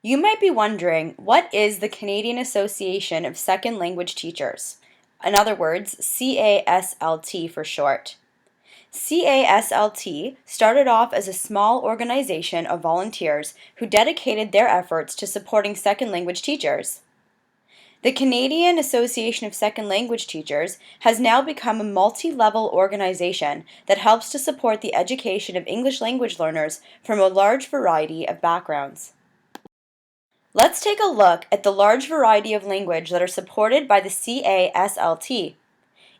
You might be wondering, what is the Canadian Association of Second Language Teachers? In other words, CASLT for short. CASLT started off as a small organization of volunteers who dedicated their efforts to supporting second language teachers. The Canadian Association of Second Language Teachers has now become a multi-level organization that helps to support the education of English language learners from a large variety of backgrounds. Let's take a look at the large variety of language that are supported by the CASLT.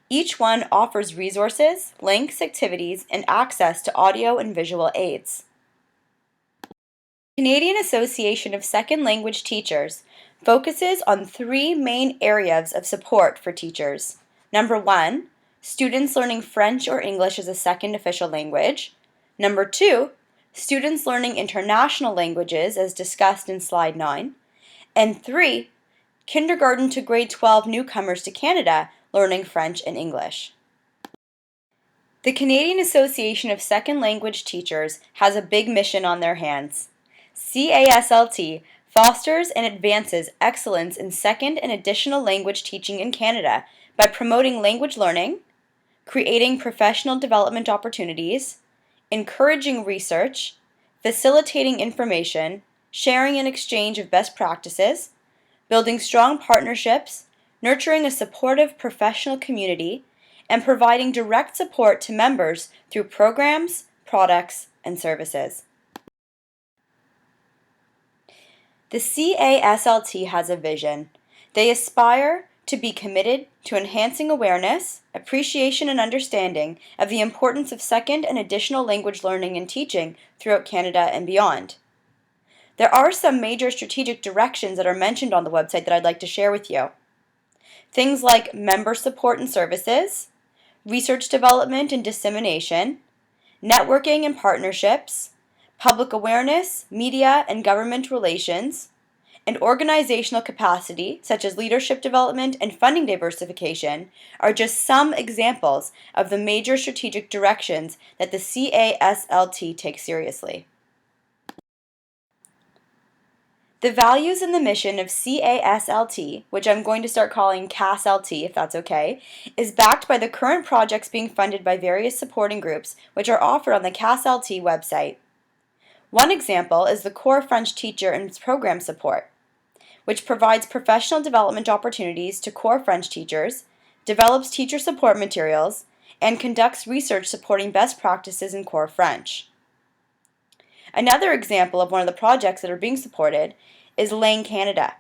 Each one offers resources, links, activities, and access to audio and visual aids. The Canadian Association of Second Language Teachers focuses on three main areas of support for teachers. Number one, students learning French or English as a second official language. Number two, students learning international languages as discussed in slide 9. And 3, kindergarten to grade 12 newcomers to Canada learning French and English. The Canadian Association of Second Language Teachers has a big mission on their hands. CASLT fosters and advances excellence in second and additional language teaching in Canada by promoting language learning, creating professional development opportunities, encouraging research, facilitating information, sharing and exchange of best practices, building strong partnerships, nurturing a supportive professional community, and providing direct support to members through programs, products, and services. The CASLT has a vision. They aspire to be committed to enhancing awareness, appreciation, and understanding of the importance of second and additional language learning and teaching throughout Canada and beyond. There are some major strategic directions that are mentioned on the website that I'd like to share with you. Things like member support and services, research development and dissemination, networking and partnerships, public awareness, media and government relations, and organizational capacity, such as leadership development and funding diversification, are just some examples of the major strategic directions that the CASLT takes seriously. The values and the mission of CASLT, which I'm going to start calling CASLT if that's okay, is backed by the current projects being funded by various supporting groups, which are offered on the CASLT website. One example is the Core French Teacher and Program Support, which provides professional development opportunities to core French teachers, develops teacher support materials, and conducts research supporting best practices in core French. Another example of one of the projects that are being supported is Lang Canada.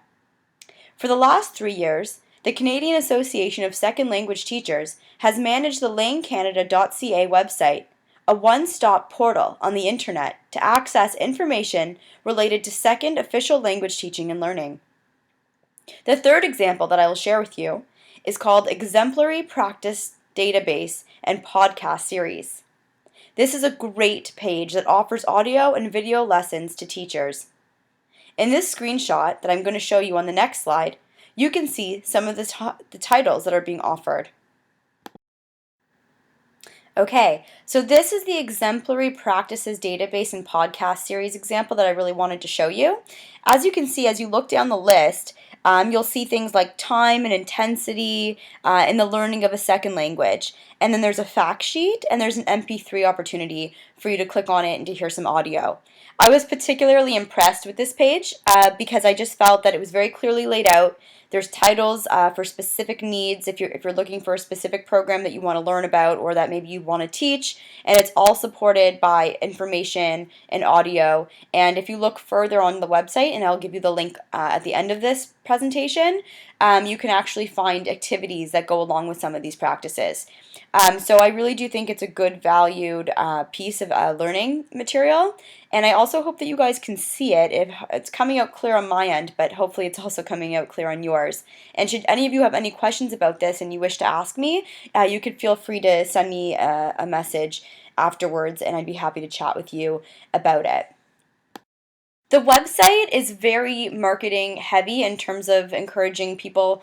For the last 3 years, the Canadian Association of Second Language Teachers has managed the langcanada.ca website, a one-stop portal on the internet to access information related to second official language teaching and learning. The third example that I will share with you is called Exemplary Practice Database and Podcast Series. This is a great page that offers audio and video lessons to teachers. In this screenshot that I'm going to show you on the next slide, you can see some of the titles that are being offered. Okay, so this is the Exemplary Practices Database and Podcast Series example that I really wanted to show you. As you can see, as you look down the list, you'll see things like time and intensity in the learning of a second language. And then there's a fact sheet and there's an MP3 opportunity for you to click on it and to hear some audio. I was particularly impressed with this page because I just felt that it was very clearly laid out. There's titles for specific needs if you're looking for a specific program that you want to learn about or that maybe you want to teach, and it's all supported by information and audio. And if you look further on the website, and I'll give you the link at the end of this presentation, you can actually find activities that go along with some of these practices. So I really do think it's a good valued piece of learning material, and I also hope that you guys can see it. It's coming out clear on my end, but hopefully it's also coming out clear on yours. And should any of you have any questions about this and you wish to ask me, you could feel free to send me a message afterwards, and I'd be happy to chat with you about it. The website is very marketing heavy in terms of encouraging people,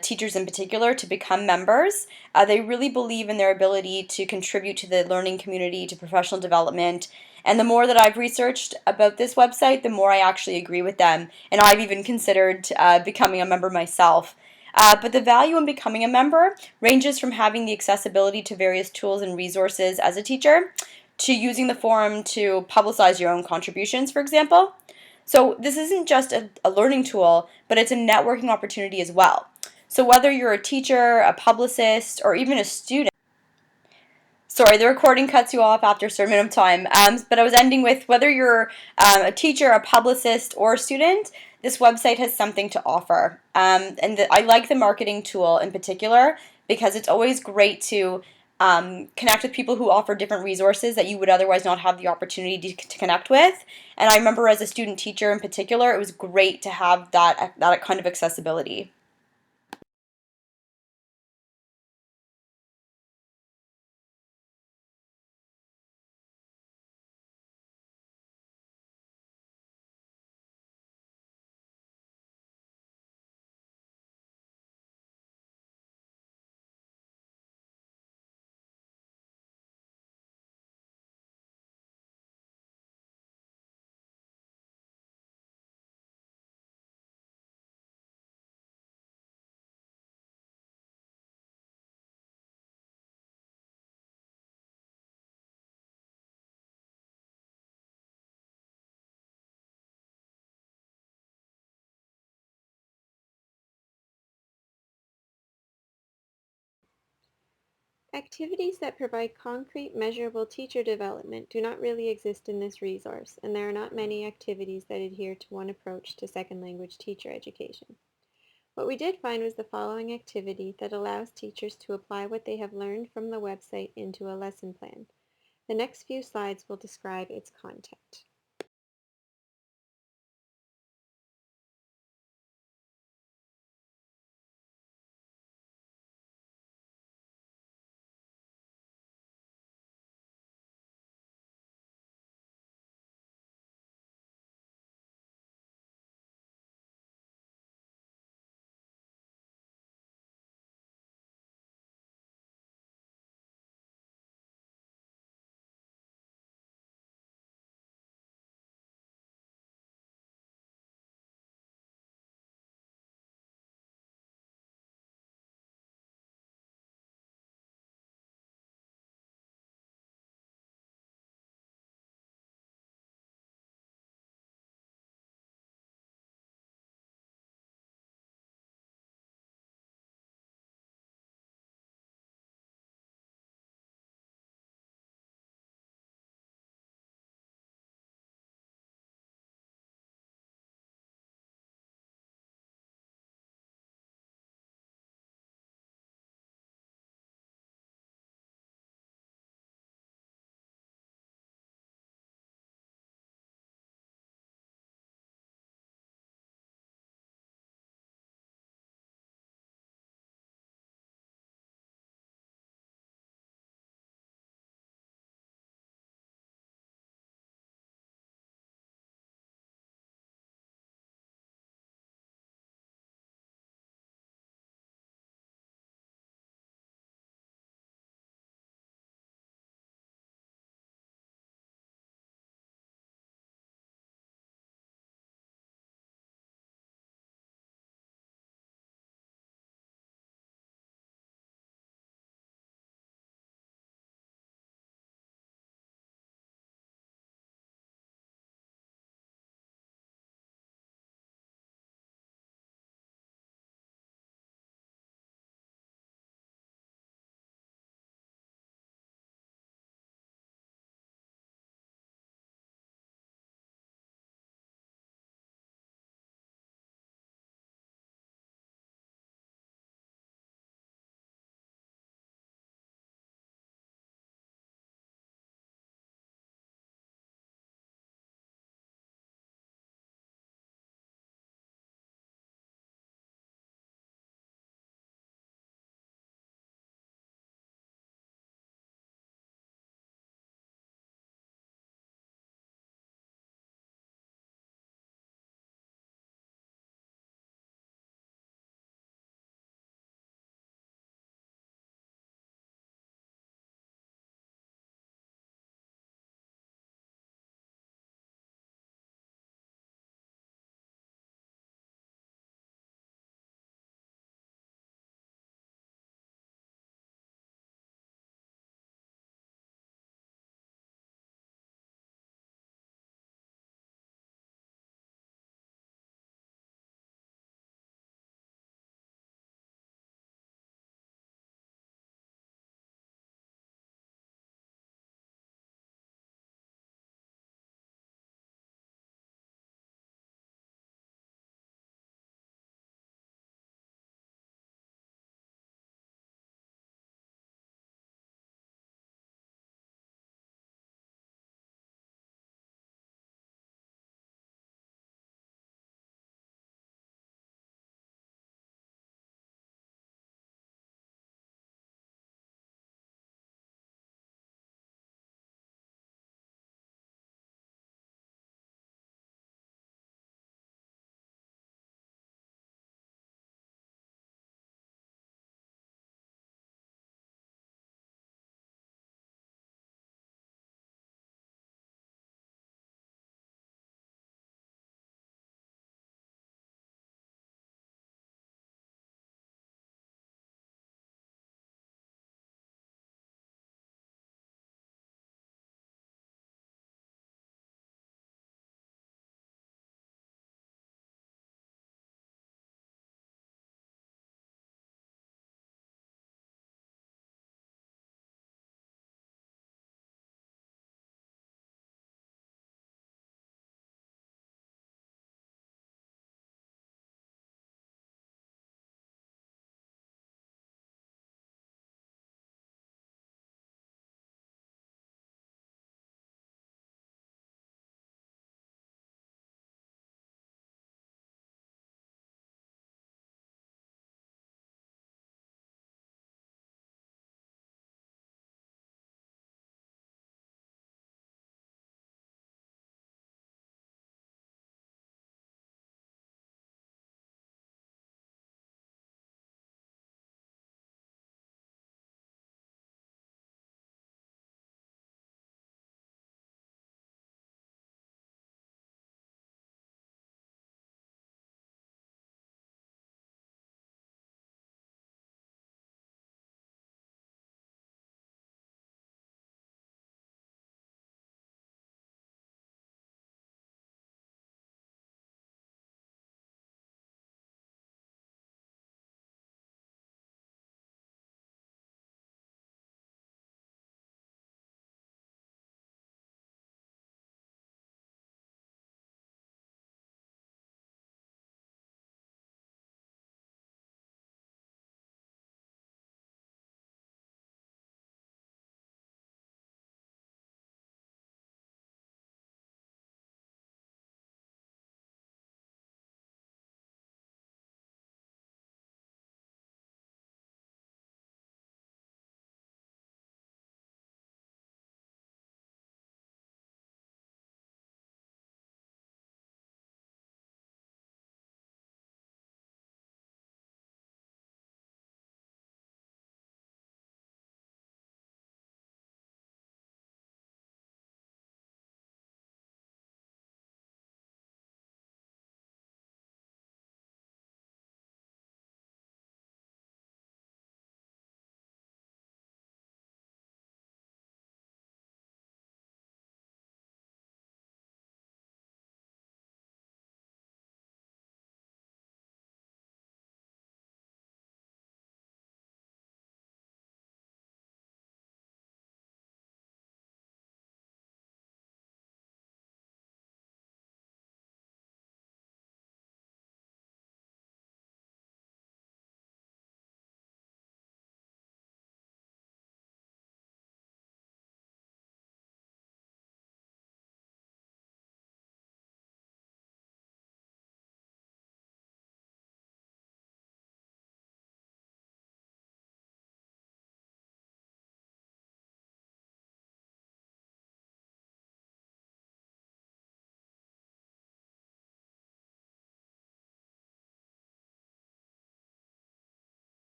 teachers in particular, to become members. They really believe in their ability to contribute to the learning community, to professional development, And the more that I've researched about this website, the more I actually agree with them. And I've even considered becoming a member myself. But the value in becoming a member ranges from having the accessibility to various tools and resources as a teacher, to using the forum to publicize your own contributions, for example. So this isn't just a learning tool, but it's a networking opportunity as well. So whether you're a teacher, a publicist, or even a student, sorry, the recording cuts you off after a certain amount of time, but I was ending with whether you're a teacher, a publicist, or a student, this website has something to offer. I like the marketing tool in particular because it's always great to connect with people who offer different resources that you would otherwise not have the opportunity to connect with. And I remember as a student teacher in particular, it was great to have that kind of accessibility. Activities that provide concrete, measurable teacher development do not really exist in this resource, and there are not many activities that adhere to one approach to second language teacher education. What we did find was the following activity that allows teachers to apply what they have learned from the website into a lesson plan. The next few slides will describe its content.